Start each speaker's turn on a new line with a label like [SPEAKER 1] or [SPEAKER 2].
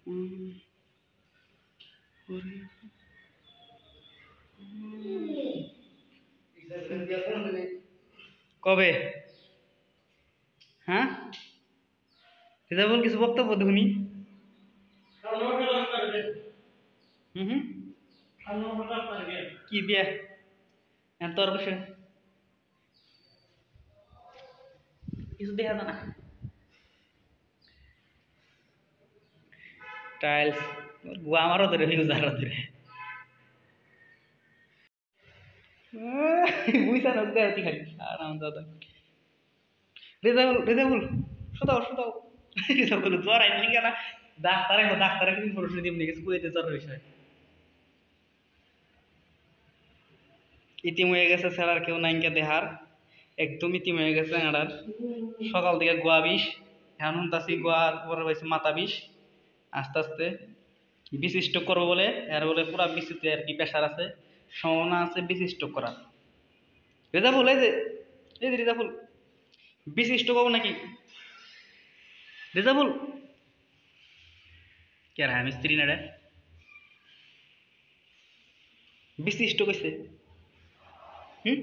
[SPEAKER 1] উম, ওরে, কবে? হ্যাঁ, রেজাবুল কিছু বক্তব্য দেখুনি। হুম হুম, কি বিয়া এত আর বসে কিছু দেখা যায় না। টাইলস গুয়া আমারও ধরে ইউজারও ধরে বুঝছা না দেওয়া খালি আরাম দাদা। রেজাবুল রেজাবুল শোধাও শোধাও রেজাবুল জ্বর আইনি কেনা ডাক্তারে কিন্তু পড়াশোনা দিয়ে কিছু কুয়েতে জ্বর বিষয় ইতিম হয়ে গেছে স্যার আর কেউ নাইনকে দেহার একদম ইতিম হয়ে গেছে এনার সকাল থেকে গোয়া বিষ এখন তাছি গোয়ার পরে হয়েছে মাথা বিষ আস্তে আস্তে বিষ স্ট্রোক করবো বলে এর বলে পুরা বিচিতে আর কি প্রেশার আছে সম্ভাবনা আছে বিষ স্ট্রোক করার। রেজাফুল এই যে রেজাফুল বিষ স্ট্রোক হবো নাকি? রেজাফুল কে রা মিস্ত্রি না রে বিষ স্ট্রোক হয়েছে। হুম